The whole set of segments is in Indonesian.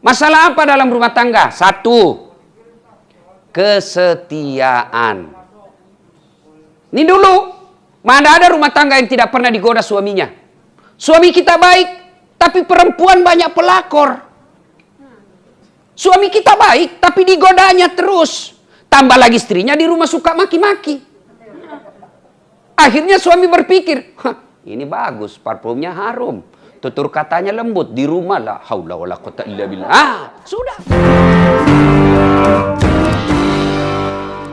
Masalah apa dalam rumah tangga? Satu, kesetiaan. Ini dulu, mana ada rumah tangga yang tidak pernah digoda suaminya. Suami kita baik, tapi perempuan banyak pelakor. Suami kita baik, tapi digodanya terus. Tambah lagi istrinya di rumah suka maki-maki. Akhirnya suami berpikir, ini bagus, parfumnya harum. Tutur katanya lembut, di rumah la haula wala quwata illa billah. Sudah.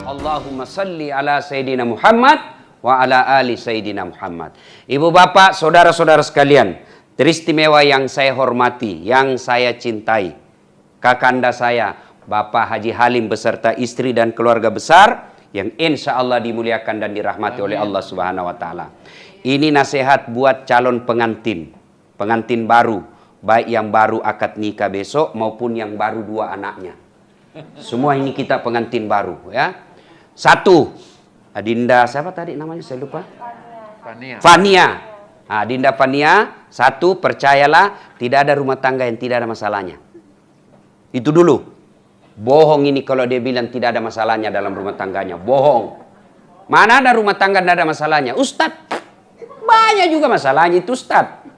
Allahumma salli ala Sayyidina Muhammad wa ala ali Sayyidina Muhammad. Ibu bapak, saudara-saudara sekalian, teristimewa yang saya hormati, yang saya cintai, kakanda saya, Bapak Haji Halim beserta istri dan keluarga besar yang insya Allah dimuliakan dan dirahmati oleh Allah Subhanahu wa Ta'ala. Ini nasihat buat calon pengantin, pengantin baru, baik yang baru akad nikah besok maupun yang baru dua anaknya. Semua ini kita pengantin baru, ya. Satu, Adinda siapa tadi namanya saya lupa. Fania. Adinda Fania, satu, percayalah tidak ada rumah tangga yang tidak ada masalahnya. Itu dulu. Bohong ini kalau dia bilang tidak ada masalahnya dalam rumah tangganya. Bohong. Mana ada rumah tangga tidak ada masalahnya? Ustadz, banyak juga masalahnya itu Ustadz.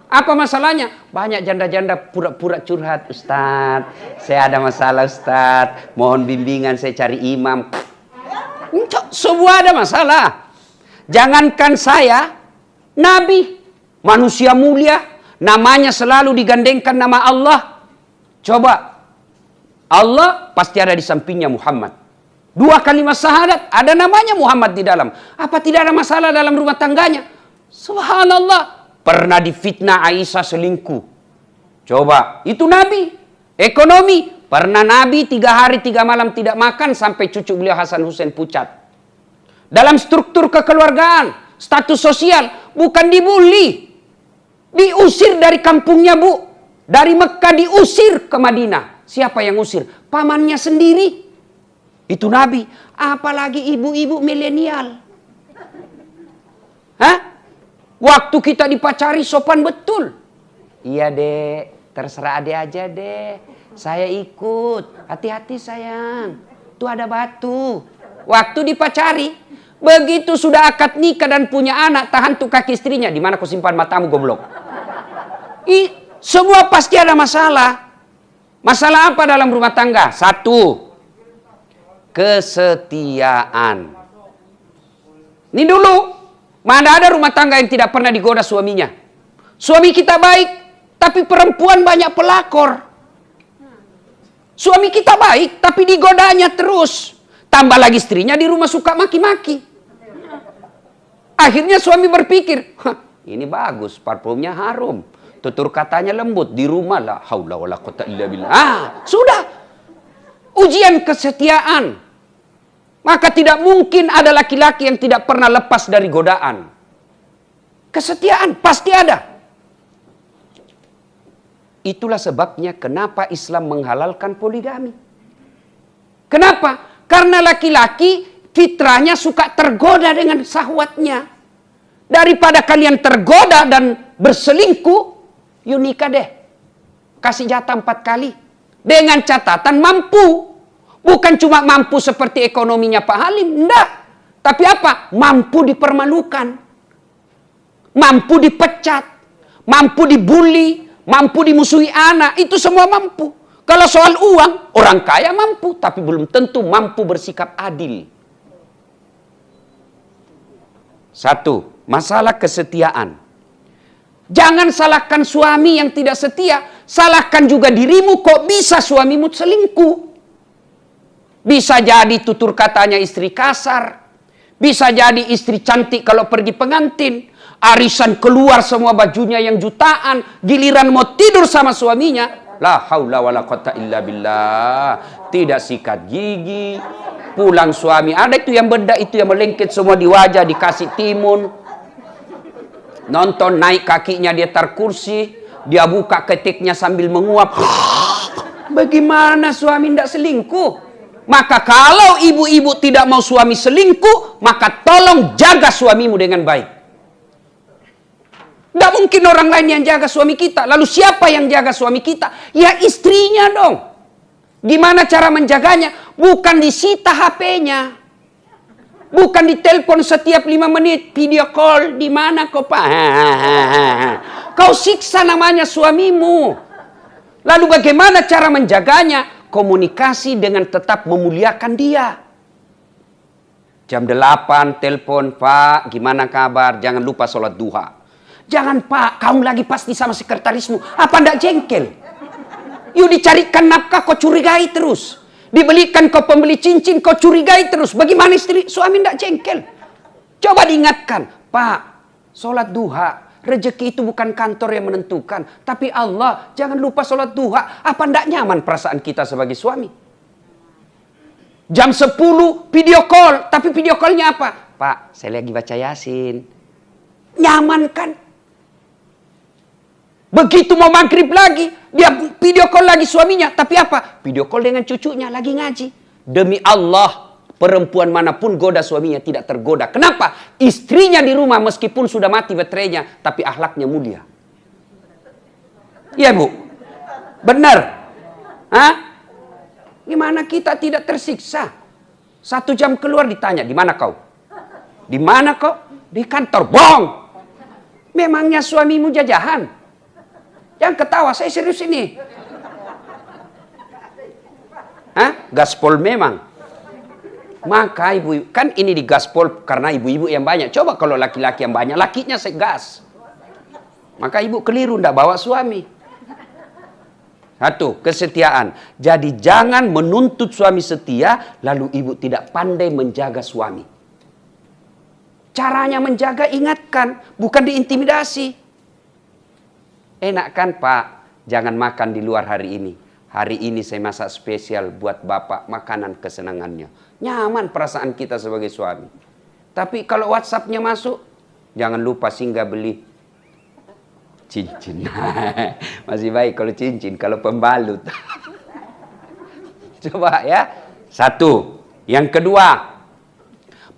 Apa masalahnya? Banyak janda-janda pura-pura curhat. Ustadz, saya ada masalah Ustadz. Mohon bimbingan saya cari imam. Semua ada masalah. Jangankan saya, Nabi, manusia mulia, namanya selalu digandengkan nama Allah. Coba, Allah pasti ada di sampingnya Muhammad. Dua kalimat syahadat, ada namanya Muhammad di dalam. Apa tidak ada masalah dalam rumah tangganya? Subhanallah. Pernah difitnah Aisyah selingkuh. Coba, itu Nabi. Ekonomi. Pernah Nabi 3 hari 3 malam tidak makan sampai cucu beliau Hasan Hussein pucat. Dalam struktur kekeluargaan, status sosial, bukan dibully. Diusir dari kampungnya, Bu. Dari Mekah diusir ke Madinah. Siapa yang usir? Pamannya sendiri. Itu Nabi. Apalagi ibu-ibu milenial. Hah? Waktu kita dipacari sopan betul. Iya dek, terserah adek aja dek. Saya ikut. Hati-hati sayang. Tuh ada batu. Waktu dipacari, begitu sudah akad nikah dan punya anak, tahan tuh kaki istrinya. Di mana kau simpan matamu goblok? Semua pasti ada masalah. Masalah apa dalam rumah tangga? Satu, kesetiaan. Ini dulu, mana ada rumah tangga yang tidak pernah digoda suaminya. Suami kita baik, tapi perempuan banyak pelakor. Suami kita baik, tapi digodanya terus. Tambah lagi istrinya di rumah suka maki-maki. Akhirnya suami berpikir, ini bagus, parfumnya harum. Tutur katanya lembut, di rumah la haula wala quwata illa billah. Sudah. Ujian kesetiaan. Maka tidak mungkin ada laki-laki yang tidak pernah lepas dari godaan. Kesetiaan pasti ada. Itulah sebabnya kenapa Islam menghalalkan poligami. Kenapa? Karena laki-laki fitrahnya suka tergoda dengan syahwatnya. Daripada kalian tergoda dan berselingkuh, yuk nikah deh. Kasih jatah 4 kali. Dengan catatan mampu. Bukan cuma mampu seperti ekonominya Pak Halim. Enggak. Tapi apa? Mampu dipermalukan. Mampu dipecat. Mampu dibully. Mampu dimusuhi anak. Itu semua mampu. Kalau soal uang, orang kaya mampu. Tapi belum tentu mampu bersikap adil. Satu, masalah kesetiaan. Jangan salahkan suami yang tidak setia. Salahkan juga dirimu, kok bisa suamimu selingkuh. Bisa jadi tutur katanya istri kasar. Bisa jadi istri cantik kalau pergi pengantin. Arisan keluar semua bajunya yang jutaan. Giliran mau tidur sama suaminya. La haula wala quwata illa billah. Tidak sikat gigi. Pulang suami. Ada itu yang bedak, itu yang melengket semua di wajah. Dikasih timun. Nonton naik kakinya di atas kursi. Dia buka ketiknya sambil menguap. Bagaimana suami tidak selingkuh? Maka kalau ibu-ibu tidak mau suami selingkuh, maka tolong jaga suamimu dengan baik. Nggak mungkin orang lain yang jaga suami kita. Lalu siapa yang jaga suami kita? Ya istrinya dong. Gimana cara menjaganya? Bukan disita HP-nya. Bukan ditelepon setiap 5 menit. Video call, di mana kau Pak? Kau siksa namanya suamimu. Lalu bagaimana cara menjaganya? Komunikasi dengan tetap memuliakan dia. Jam 8 telepon, Pak, gimana kabar? Jangan lupa sholat duha. Jangan Pak, kamu lagi pasti sama sekretarismu. Apa ndak jengkel? Yuk dicarikan nafkah, kau curigai terus. Dibelikan kau pembeli cincin, kau curigai terus. Bagaimana istri, suami ndak jengkel? Coba diingatkan, Pak, sholat duha. Rezeki itu bukan kantor yang menentukan. Tapi Allah, jangan lupa sholat duha. Apa ndak nyaman perasaan kita sebagai suami? Jam 10 video call. Tapi video callnya apa? Pak, saya lagi baca Yasin. Nyaman kan? Begitu mau maghrib lagi, dia video call lagi suaminya. Tapi apa? Video call dengan cucunya lagi ngaji. Demi Allah, perempuan manapun goda suaminya tidak tergoda. Kenapa? Istrinya di rumah meskipun sudah mati baterainya, tapi akhlaknya mulia. Iya Bu? Benar? Hah? Gimana kita tidak tersiksa? 1 jam keluar ditanya, di mana kau? Di mana kau? Di kantor. Bohong! Memangnya suamimu jajahan? Jangan ketawa, saya serius ini. Hah? Gaspol memang. Maka ibu, kan ini di gaspol karena ibu-ibu yang banyak. Coba kalau laki-laki yang banyak, lakinya segas. Maka ibu keliru, ndak bawa suami. 1, kesetiaan. Jadi jangan menuntut suami setia, lalu ibu tidak pandai menjaga suami. Caranya menjaga, ingatkan, bukan diintimidasi. Enak kan Pak, jangan makan di luar hari ini. Hari ini saya masak spesial buat Bapak, makanan kesenangannya. Nyaman perasaan kita sebagai suami. Tapi kalau WhatsApp-nya masuk, jangan lupa singgah beli cincin. Masih baik kalau cincin, kalau pembalut. Coba ya. 1. Yang kedua,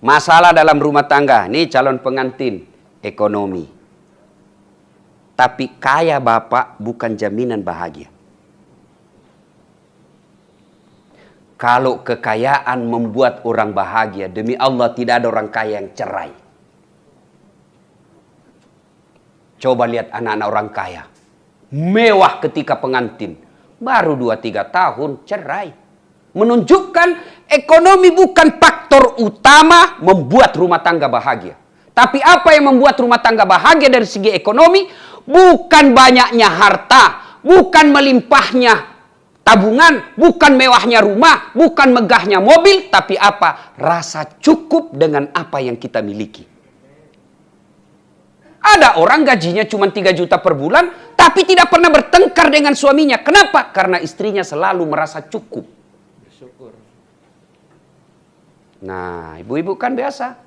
masalah dalam rumah tangga. Ini calon pengantin, ekonomi. Tapi kaya bapak bukan jaminan bahagia. Kalau kekayaan membuat orang bahagia, demi Allah tidak ada orang kaya yang cerai. Coba lihat anak-anak orang kaya. Mewah ketika pengantin. Baru 2-3 tahun cerai. Menunjukkan ekonomi bukan faktor utama membuat rumah tangga bahagia. Tapi apa yang membuat rumah tangga bahagia dari segi ekonomi? Bukan banyaknya harta. Bukan melimpahnya tabungan. Bukan mewahnya rumah. Bukan megahnya mobil. Tapi apa? Rasa cukup dengan apa yang kita miliki. Ada orang gajinya cuma 3 juta per bulan, tapi tidak pernah bertengkar dengan suaminya. Kenapa? Karena istrinya selalu merasa cukup. Bersyukur. Nah, ibu-ibu kan biasa.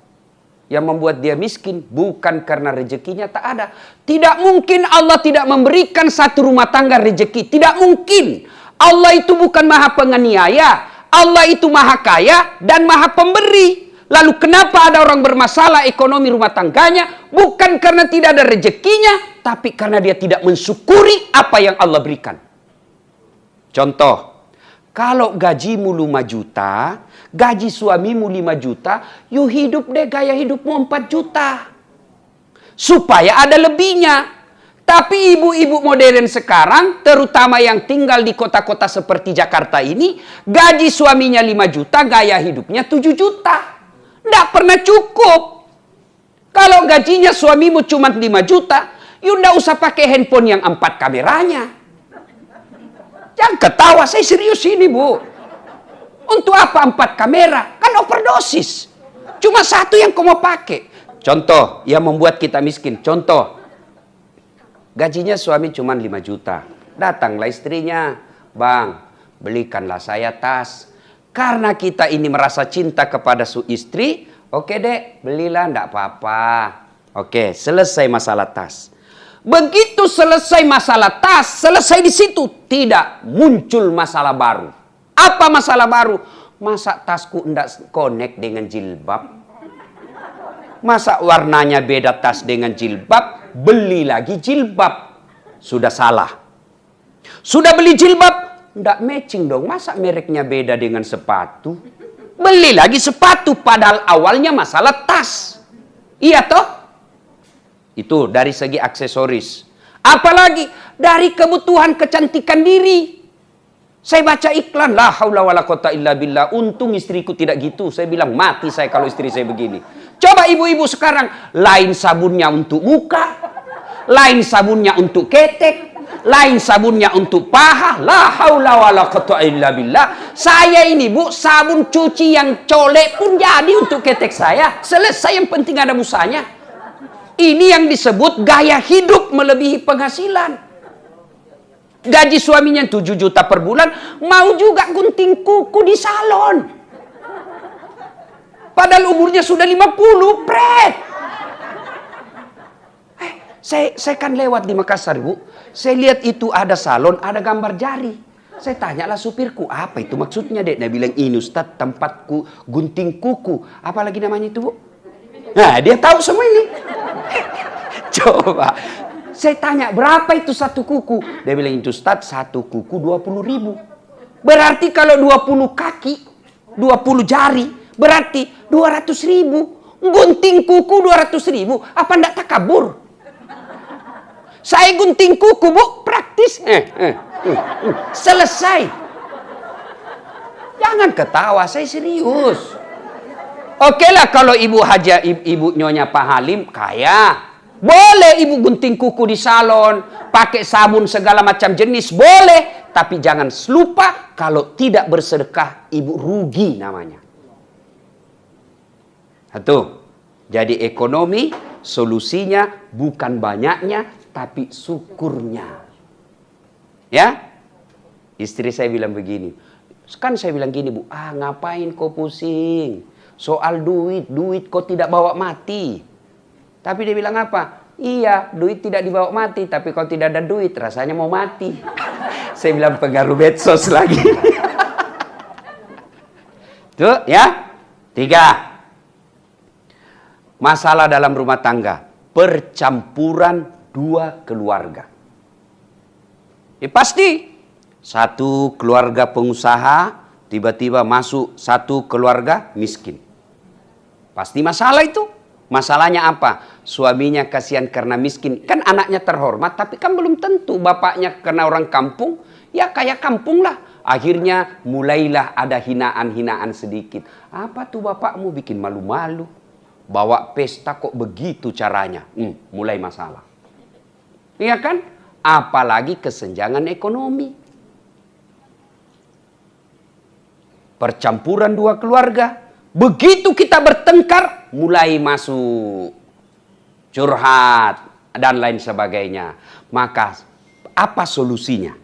Yang membuat dia miskin bukan karena rezekinya tak ada. Tidak mungkin Allah tidak memberikan satu rumah tangga rezeki. Tidak mungkin. Allah itu bukan maha penganiaya. Allah itu maha kaya dan maha pemberi. Lalu kenapa ada orang bermasalah ekonomi rumah tangganya? Bukan karena tidak ada rezekinya, tapi karena dia tidak mensyukuri apa yang Allah berikan. Contoh, kalau gajimu 5 juta, gaji suamimu 5 juta, yuk hidup deh gaya hidupmu 4 juta. Supaya ada lebihnya. Tapi ibu-ibu modern sekarang, terutama yang tinggal di kota-kota seperti Jakarta ini, gaji suaminya 5 juta, gaya hidupnya 7 juta. Tidak pernah cukup. Kalau gajinya suamimu cuma 5 juta, you tidak usah pakai handphone yang 4 kameranya. Jangan ketawa, saya serius ini Bu. Untuk apa 4 kamera? Kan overdosis. Cuma 1 yang kau mau pakai. Contoh, yang membuat kita miskin. Contoh, gajinya suami cuma 5 juta. Datanglah istrinya, Bang, belikanlah saya tas. Karena kita ini merasa cinta kepada istri, oke dek, belilah, enggak apa-apa. Oke, selesai masalah tas. Begitu selesai masalah tas, selesai di situ, tidak muncul masalah baru. Apa masalah baru? Masa tasku enggak connect dengan jilbab? Masa warnanya beda tas dengan jilbab, beli lagi jilbab. Sudah salah. Sudah beli jilbab, nggak matching dong. Masa mereknya beda dengan sepatu? Beli lagi sepatu, padahal awalnya masalah tas. Iya toh? Itu dari segi aksesoris. Apalagi dari kebutuhan kecantikan diri. Saya baca iklan, la haula wala quwata illa billah. Untung istriku tidak gitu. Saya bilang mati saya kalau istri saya begini. Coba ibu-ibu sekarang, lain sabunnya untuk muka, lain sabunnya untuk ketek, lain sabunnya untuk paha. La haula wala quwata illa billah. Saya ini bu, sabun cuci yang colek pun jadi untuk ketek saya. Selesai, yang penting ada busanya. Ini yang disebut gaya hidup melebihi penghasilan. Gaji suaminya 7 juta per bulan, mau juga gunting kuku di salon. Padahal umurnya sudah 50, pret. Saya kan lewat di Makassar, Bu. Saya lihat itu ada salon, ada gambar jari. Saya tanyalah supirku, apa itu maksudnya, Dek? Dia bilang, ini Ustadz tempatku gunting kuku. Apalagi namanya itu, Bu? Nah, dia tahu semua ini. Coba. Saya tanya, berapa itu satu kuku? Dia bilang, itu Ustadz, satu kuku 20.000. Berarti kalau 20 kaki, 20 jari, berarti 200.000. Gunting kuku 200.000. Apa enggak takabur? Saya gunting kuku, Bu, praktis. Selesai. Jangan ketawa, saya serius. Oke lah kalau ibu Haja, ibu Nyonya Pak Halim kaya. Boleh ibu gunting kuku di salon, pakai sabun segala macam jenis, boleh. Tapi jangan lupa, kalau tidak bersedekah, ibu rugi namanya. Satu. Jadi ekonomi, solusinya bukan banyaknya, tapi syukurnya. Ya? Istri saya bilang begini. Kan saya bilang gini, Bu, ngapain kau pusing? Soal duit kau tidak bawa mati. Tapi dia bilang apa? Iya, duit tidak dibawa mati, tapi kalau tidak ada duit, rasanya mau mati. Saya bilang pengaruh medsos lagi. Tuh, ya. 3. Masalah dalam rumah tangga. Percampuran 2 keluarga. Pasti. 1 keluarga pengusaha, tiba-tiba masuk 1 keluarga miskin. Pasti masalah itu. Masalahnya apa? Suaminya kasihan karena miskin. Kan anaknya terhormat, tapi kan belum tentu bapaknya karena orang kampung. Ya kayak kampung lah. Akhirnya mulailah ada hinaan-hinaan sedikit. Apa tuh bapakmu bikin malu-malu? Bawa pesta kok begitu caranya? Mulai masalah. Iya kan? Apalagi kesenjangan ekonomi. Percampuran 2 keluarga. Begitu kita bertengkar, mulai masuk curhat dan lain sebagainya. Maka apa solusinya?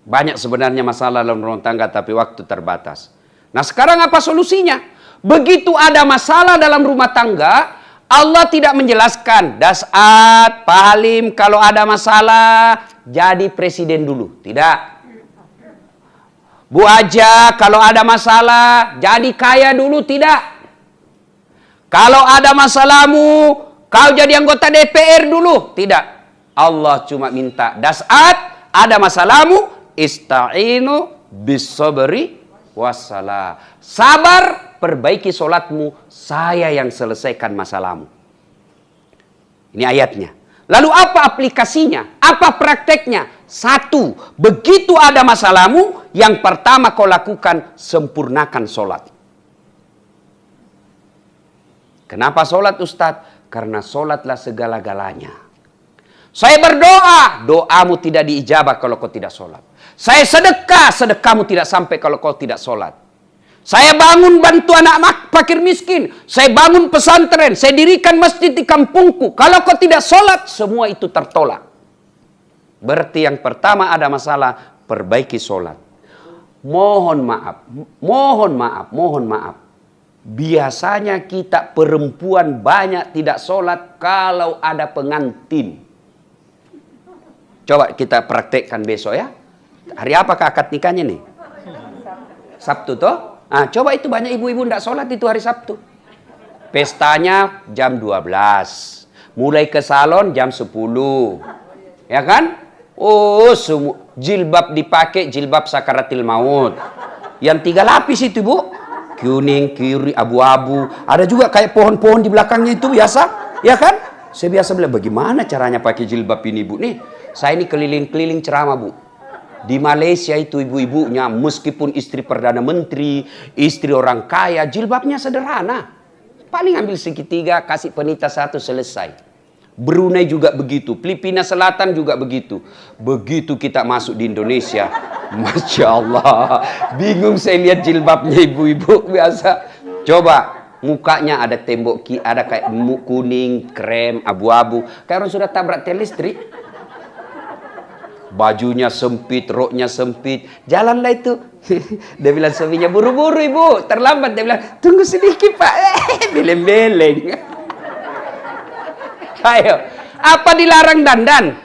Banyak sebenarnya masalah dalam rumah tangga, tapi waktu terbatas. Nah sekarang apa solusinya? Begitu ada masalah dalam rumah tangga, Allah tidak menjelaskan, Das'at, Pak Halim, kalau ada masalah jadi presiden dulu. Tidak. Bu Aja, kalau ada masalah, jadi kaya dulu. Tidak. Kalau ada masalahmu, kau jadi anggota DPR dulu. Tidak. Allah cuma minta, Das'at, ada masalahmu, ista'inu bis-sabri wassalah. Sabar, perbaiki solatmu, saya yang selesaikan masalahmu. Ini ayatnya. Lalu apa aplikasinya? Apa prakteknya? 1, begitu ada masalahmu, yang pertama kau lakukan, sempurnakan solat. Kenapa solat, Ustadz? Karena solatlah segala-galanya. Saya berdoa, doamu tidak diijabah kalau kau tidak solat. Saya sedekah, sedekahmu tidak sampai kalau kau tidak solat. Saya bangun bantu anak fakir miskin. Saya bangun pesantren. Saya dirikan masjid di kampungku. Kalau kau tidak sholat, semua itu tertolak. Berarti yang pertama ada masalah, perbaiki sholat. Mohon maaf, mohon maaf, mohon maaf. Biasanya kita perempuan banyak tidak sholat kalau ada pengantin. Coba kita praktekkan besok ya. Hari apakah akad nikahnya nih? Sabtu toh? Coba itu banyak ibu-ibu tidak sholat itu hari Sabtu. Pestanya jam 12. Mulai ke salon jam 10. Ya kan? Oh, jilbab dipakai, jilbab sakaratil maut. Yang 3 lapis itu, Bu. Kuning, kiri, abu-abu. Ada juga kayak pohon-pohon di belakangnya itu biasa. Ya kan? Saya biasa bilang, bagaimana caranya pakai jilbab ini, Bu? Nih, saya ini keliling-keliling ceramah, Bu. Di Malaysia itu ibu-ibunya, meskipun istri Perdana Menteri, istri orang kaya, jilbabnya sederhana. Paling ambil segitiga, kasih penita 1, selesai. Brunei juga begitu, Filipina Selatan juga begitu. Begitu kita masuk di Indonesia, Masya Allah, bingung saya lihat jilbabnya ibu-ibu biasa. Coba, mukanya ada tembok, ada kayak kuning, krem, abu-abu. Kayak orang sudah tabrak tiang listrik. Bajunya sempit, roknya sempit. Jalanlah itu. Dia bilang suaminya, buru-buru ibu, terlambat. Dia bilang, tunggu sedikit pak. Beleng-beleng. Ayo, apa dilarang dandan?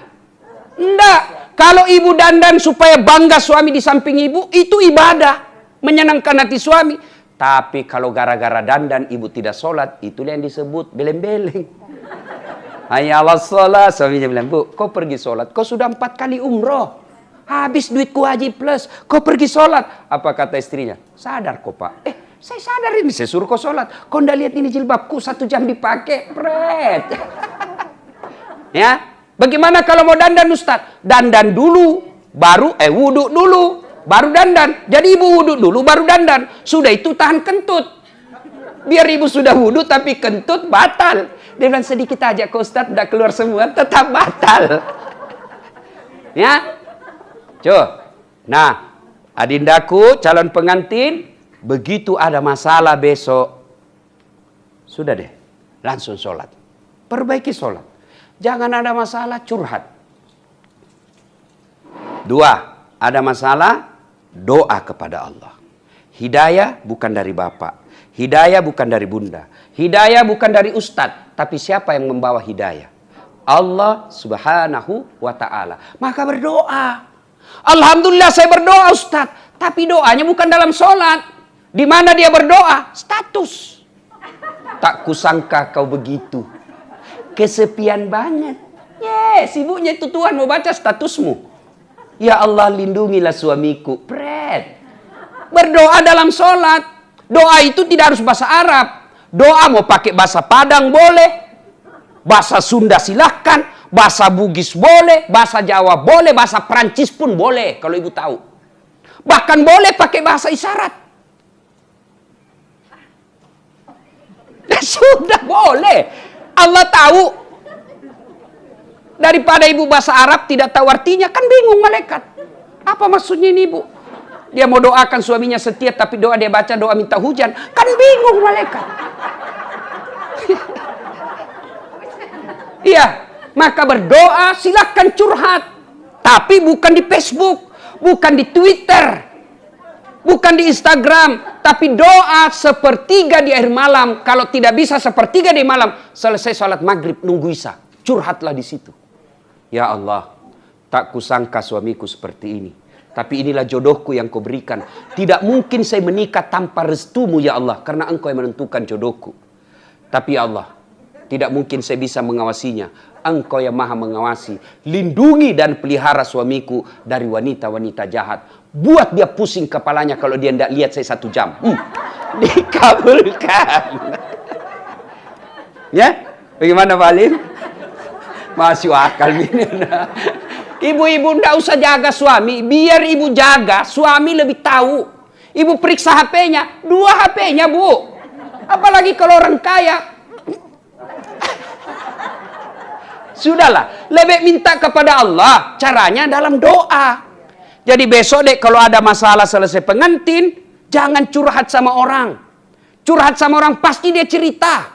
Enggak. Kalau ibu dandan supaya bangga suami di samping ibu, itu ibadah. Menyenangkan hati suami. Tapi kalau gara-gara dandan ibu tidak sholat, itulah yang disebut beleng-beleng. Hayya 'alas shalah. Suaminya bilang, Bu, kau pergi sholat. Kau sudah 4 kali umroh. Habis duitku haji plus. Kau pergi sholat. Apa kata istrinya? Sadar kok pak. Saya sadar ini. Saya suruh kau sholat. Kau ndak lihat ini jilbabku 1 jam dipakai. Pret. Ya. Bagaimana kalau mau dandan Ustaz? Dandan dulu. Baru wudhu dulu. Baru dandan. Jadi ibu wudhu dulu baru dandan. Sudah itu tahan kentut. Biar ibu sudah wudhu tapi kentut batal. Dia bilang sedikit aja ke Ustaz, udah keluar semua, tetap batal. Ya. Coba. Nah, adindaku, calon pengantin, begitu ada masalah besok, sudah deh, langsung sholat. Perbaiki sholat. Jangan ada masalah, curhat. 2, ada masalah, doa kepada Allah. Hidayah bukan dari bapak. Hidayah bukan dari bunda. Hidayah bukan dari ustadz. Tapi siapa yang membawa hidayah? Allah subhanahu wa ta'ala. Maka berdoa. Alhamdulillah saya berdoa ustadz. Tapi doanya bukan dalam sholat. Di mana dia berdoa? Status. Tak kusangka kau begitu. Kesepian banget. Sibuknya itu Tuhan mau baca statusmu. Ya Allah lindungilah suamiku. Pret. Berdoa dalam sholat. Doa itu tidak harus bahasa Arab. Doa mau pakai bahasa Padang boleh. Bahasa Sunda silahkan. Bahasa Bugis boleh. Bahasa Jawa boleh. Bahasa Perancis pun boleh. Kalau ibu tahu. Bahkan boleh pakai bahasa isyarat. Sudah boleh. Allah tahu. Daripada ibu bahasa Arab tidak tahu artinya. Kan bingung malaikat. Apa maksudnya ini ibu? Dia mau doakan suaminya setia, tapi doa dia baca doa minta hujan. Kan bingung malaikat. Iya, maka berdoa silahkan curhat. Tapi bukan di Facebook, bukan di Twitter, bukan di Instagram. Tapi doa sepertiga di akhir malam. Kalau tidak bisa sepertiga di malam, selesai sholat maghrib nunggu isya. Curhatlah di situ. Ya Allah, tak kusangka suamiku seperti ini. Tapi inilah jodohku yang kau berikan. Tidak mungkin saya menikah tanpa restumu ya Allah. Karena engkau yang menentukan jodohku. Tapi ya Allah, tidak mungkin saya bisa mengawasinya. Engkau yang maha mengawasi. Lindungi dan pelihara suamiku dari wanita-wanita jahat. Buat dia pusing kepalanya kalau dia tidak lihat saya 1 jam. Dikabulkan. Ya? Bagaimana Pak Alim? Masih akal ini. Ibu-ibu ndak usah jaga suami, biar ibu jaga, suami lebih tahu. Ibu periksa HP-nya, 2 HP-nya Bu. Apalagi kalau orang kaya. Sudahlah, lebih minta kepada Allah, caranya dalam doa. Jadi besok dek kalau ada masalah selesai pengantin, jangan curhat sama orang. Curhat sama orang pasti dia cerita.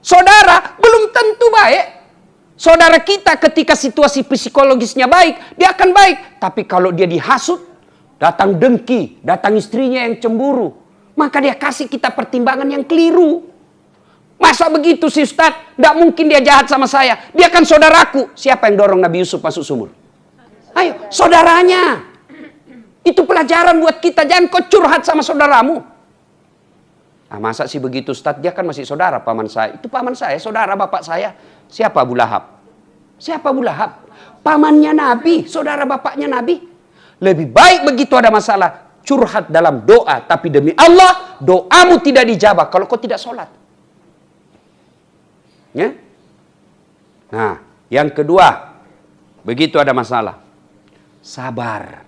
Saudara belum tentu baik. Saudara kita ketika situasi psikologisnya baik, dia akan baik. Tapi kalau dia dihasut, datang dengki, datang istrinya yang cemburu, maka dia kasih kita pertimbangan yang keliru. Masa begitu sih Ustaz? Tidak mungkin dia jahat sama saya. Dia kan saudaraku. Siapa yang dorong Nabi Yusuf masuk sumur? Ayo, saudaranya. Itu pelajaran buat kita. Jangan kau curhat sama saudaramu. Ah, masa sih begitu Ustaz? Dia kan masih saudara paman saya. Itu paman saya, saudara bapak saya. Siapa Abu Lahab? Siapa Abu Lahab? Pamannya Nabi, saudara bapaknya Nabi. Lebih baik begitu ada masalah, curhat dalam doa. Tapi demi Allah, doamu tidak dijabah kalau kau tidak sholat. Ya? Nah, yang kedua, begitu ada masalah, sabar.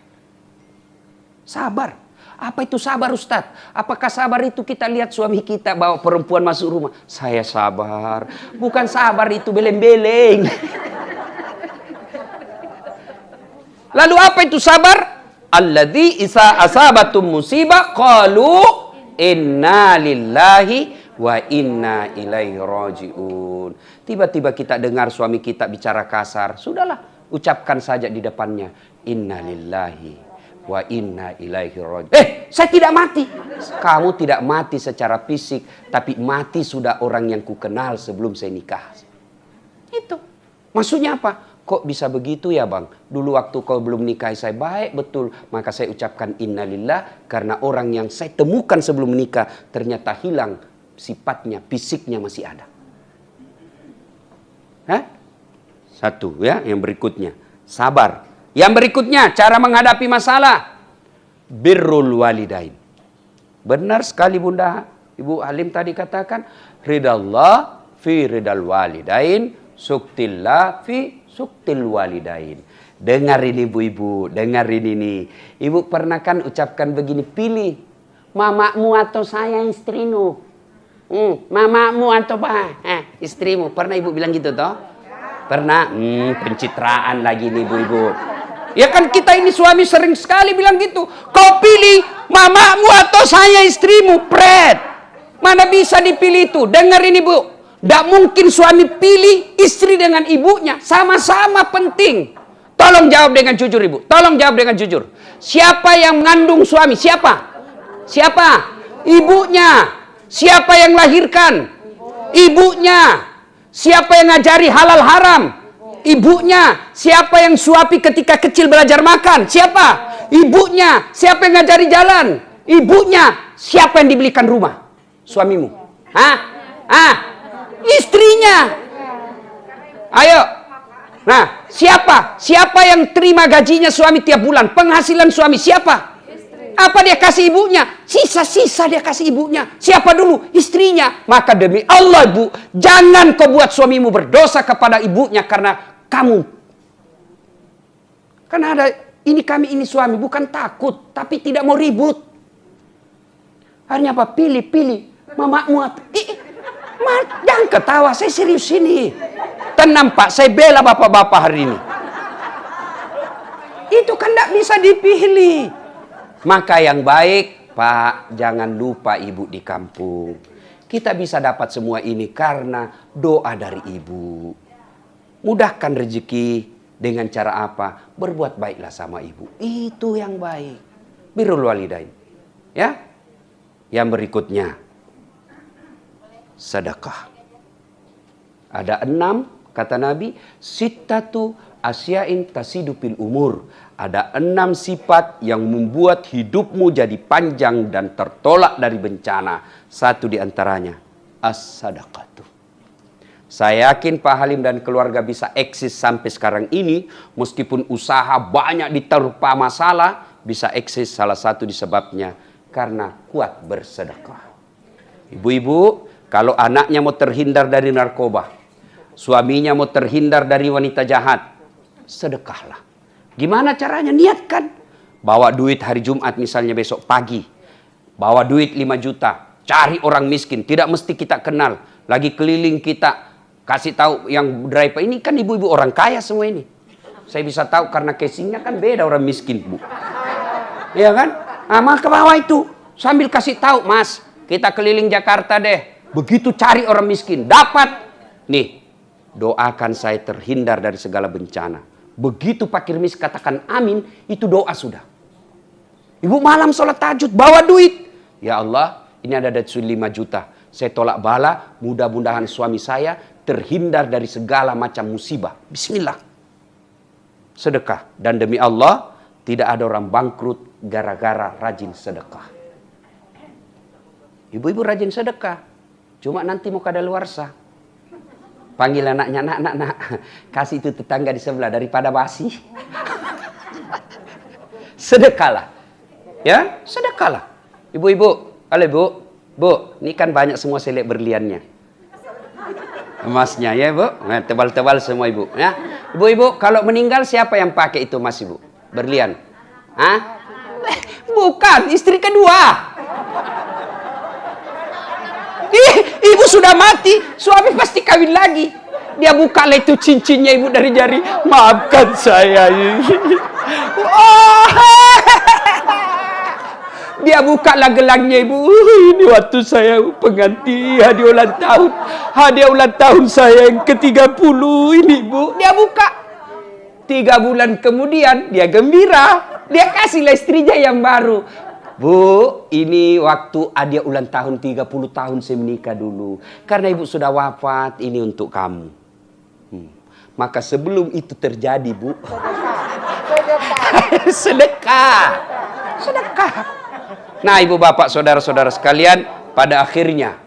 Sabar. Apa itu sabar Ustaz? Apakah sabar itu kita lihat suami kita bawa perempuan masuk rumah? Saya sabar. Bukan sabar itu beleng-beleng. Lalu apa itu sabar? Alladzi isa asabatum musibah qalu inna lillahi wa inna ilaihi rajiun. Tiba-tiba kita dengar suami kita bicara kasar. Sudahlah, ucapkan saja di depannya. Inna lillahi wa inna ilaihi raji'un. Saya tidak mati. Kamu tidak mati secara fisik, tapi mati sudah orang yang kukenal sebelum saya nikah. Itu. Maksudnya apa? Kok bisa begitu ya bang? Dulu waktu kau belum nikah saya baik betul. Maka saya ucapkan innalillah karena orang yang saya temukan sebelum menikah ternyata hilang sifatnya, fisiknya masih ada. Hah? Satu ya, yang berikutnya. Sabar. Yang berikutnya, cara menghadapi masalah. Birrul walidain. Benar sekali Bunda. Ibu Halim tadi katakan. Ridallah fi ridal walidain. Suktillah fi suktil walidain. Dengar ini ibu-ibu. Dengar ini. Ibu pernah kan ucapkan begini. Pilih. Mamamu atau saya istrimu. Mamamu atau istrimu. Pernah ibu bilang gitu toh? Pernah? Pencitraan lagi nih ibu-ibu. Ya kan kita ini suami sering sekali bilang gitu. Kau pilih mamamu atau saya istrimu, pret. Mana bisa dipilih itu? Dengar ini bu. Tidak mungkin suami pilih istri dengan ibunya. Sama-sama penting. Tolong jawab dengan jujur ibu. Tolong jawab dengan jujur. Siapa yang mengandung suami? Siapa? Siapa? Ibunya. Siapa yang lahirkan? Ibunya. Siapa yang ngajari halal haram? Ibunya. Siapa yang suapi ketika kecil belajar makan? Siapa? Ibunya. Siapa yang ngajari jalan? Ibunya. Siapa yang dibelikan rumah? Suamimu. Istrinya. Ayo. Nah, siapa? Siapa yang terima gajinya suami tiap bulan? Penghasilan suami siapa? Apa dia kasih ibunya? Sisa-sisa dia kasih ibunya. Siapa dulu? Istrinya. Maka demi Allah ibu, jangan kau buat suamimu berdosa kepada ibunya karena kamu. Karena ada kami ini suami bukan takut, tapi tidak mau ribut. Akhirnya apa? Pilih. Mamamu apa? Jangan ketawa, saya serius ini. Tenang Pak, saya bela bapak-bapak hari ini. Itu kan tidak bisa dipilih. Maka yang baik, Pak, jangan lupa ibu di kampung. Kita bisa dapat semua ini karena doa dari ibu. Mudahkan rezeki dengan cara apa? Berbuat baiklah sama ibu. Itu yang baik. Birrul walidain. Ya. Yang berikutnya. Sedekah. Ada 6, kata Nabi. Sittatu asyain tasidupil umur. Ada 6 sifat yang membuat hidupmu jadi panjang dan tertolak dari bencana. Satu di antaranya. As-sadaqatu. Saya yakin Pak Halim dan keluarga bisa eksis sampai sekarang ini. Meskipun usaha banyak diterpa masalah. Bisa eksis salah satu disebabnya. Karena kuat bersedekah. Ibu-ibu, kalau anaknya mau terhindar dari narkoba. Suaminya mau terhindar dari wanita jahat. Sedekahlah. Gimana caranya? Niatkan. Bawa duit hari Jumat misalnya besok pagi. Bawa duit 5 juta. Cari orang miskin. Tidak mesti kita kenal. Lagi keliling kita. Kasih tahu yang driver ini kan ibu-ibu orang kaya semua ini. Saya bisa tahu karena casingnya kan beda orang miskin bu. Iya kan? Maka bawa itu. Sambil kasih tahu mas. Kita keliling Jakarta deh. Begitu cari orang miskin. Dapat. Nih. Doakan saya terhindar dari segala bencana. Begitu Pak Kirmis katakan amin. Itu doa sudah. Ibu malam sholat tahajud. Bawa duit. Ya Allah. Ini ada duit 5 juta. Saya tolak bala. Mudah-mudahan suami saya terhindar dari segala macam musibah. Bismillah. Sedekah. Dan demi Allah, tidak ada orang bangkrut gara-gara rajin sedekah. Ibu-ibu rajin sedekah. Cuma nanti mau kadaluarsa. Panggil anaknya, nak, kasih itu tetangga di sebelah daripada basi. Sedekahlah. Ya, sedekahlah. Ibu-ibu, halo Bu, ini kan banyak semua selek berliannya. Emasnya ya Bu, nah, tebal-tebal semua Ibu. Ya. Ibu-ibu, kalau meninggal siapa yang pakai itu emas Ibu? Berlian. Hah? Bukan, istri kedua. Ibu sudah mati, suami pasti kawin lagi. Dia buka lah itu cincinnya Ibu dari jari. Maafkan saya. Oh. Dia buka lah gelangnya Ibu. Ini waktu saya pengganti hadiah ulang tahun saya yang ke-30 ini Bu. Dia buka. 3 bulan kemudian dia gembira. Dia kasihlah istrinya yang baru. Bu, ini waktu hadiah ulang tahun 30 tahun saya menikah dulu. Karena Ibu sudah wafat, ini untuk kamu. Maka sebelum itu terjadi Bu, sedekah. Nah Ibu Bapak Saudara-saudara sekalian, pada akhirnya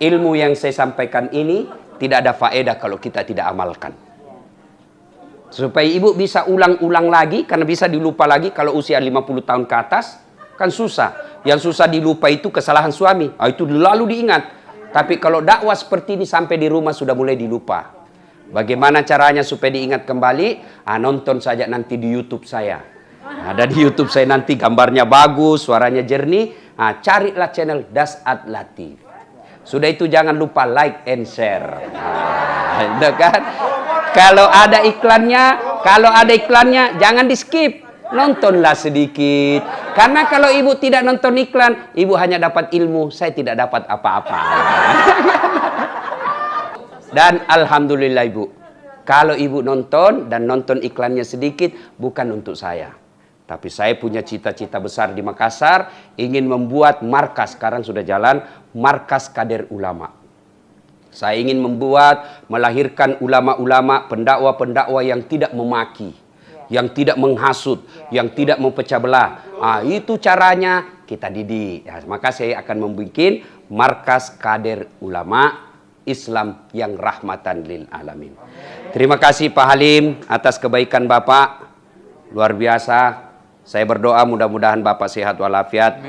ilmu yang saya sampaikan ini tidak ada faedah kalau kita tidak amalkan. Supaya Ibu bisa ulang-ulang lagi, karena bisa dilupa lagi kalau usia 50 tahun ke atas. Kan susah. Yang susah dilupa itu kesalahan suami. Itu lalu diingat. Tapi kalau dakwah seperti ini sampai di rumah sudah mulai dilupa. Bagaimana caranya supaya diingat kembali? Nonton saja nanti di YouTube saya. Ada di YouTube saya nanti gambarnya bagus, suaranya jernih. Carilah channel Das'ad Latif. Sudah itu jangan lupa like and share. Kan? Kalau ada iklannya jangan di skip. Nontonlah sedikit. Karena kalau Ibu tidak nonton iklan, Ibu hanya dapat ilmu, saya tidak dapat apa-apa. Dan alhamdulillah Ibu, kalau Ibu nonton dan nonton iklannya sedikit, bukan untuk saya. Tapi saya punya cita-cita besar di Makassar, ingin membuat markas, sekarang sudah jalan, markas kader ulama. Saya ingin melahirkan ulama-ulama, pendakwa-pendakwa yang tidak memaki, yang tidak menghasut, yang tidak mempecah belah. Itu caranya kita didik. Maka saya akan membuat markas kader ulama Islam yang rahmatan lil alamin. Terima kasih Pak Halim atas kebaikan Bapak. Luar biasa. Saya berdoa mudah-mudahan Bapak sehat walafiat.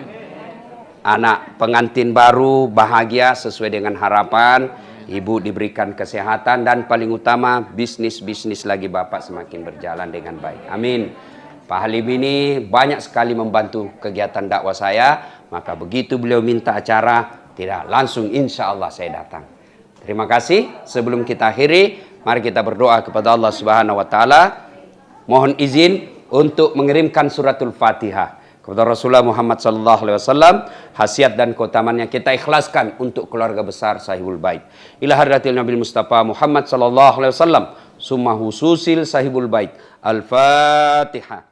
Anak pengantin baru bahagia sesuai dengan harapan. Ibu diberikan kesehatan dan paling utama bisnis lagi Bapak semakin berjalan dengan baik. Amin. Pak Halim ini banyak sekali membantu kegiatan dakwah saya. Maka begitu beliau minta acara, tidak langsung insya Allah saya datang. Terima kasih. Sebelum kita akhiri, mari kita berdoa kepada Allah Subhanahu wa taala. Mohon izin untuk mengirimkan suratul Fatihah kepada Rasulullah Muhammad sallallahu alaihi wasallam, khasiat dan keutamannya kita ikhlaskan untuk keluarga besar Sahibul Bait. Ila hadratil Nabi Mustafa Muhammad sallallahu alaihi wasallam, summa hususil Sahibul Bait. Al-Fatihah.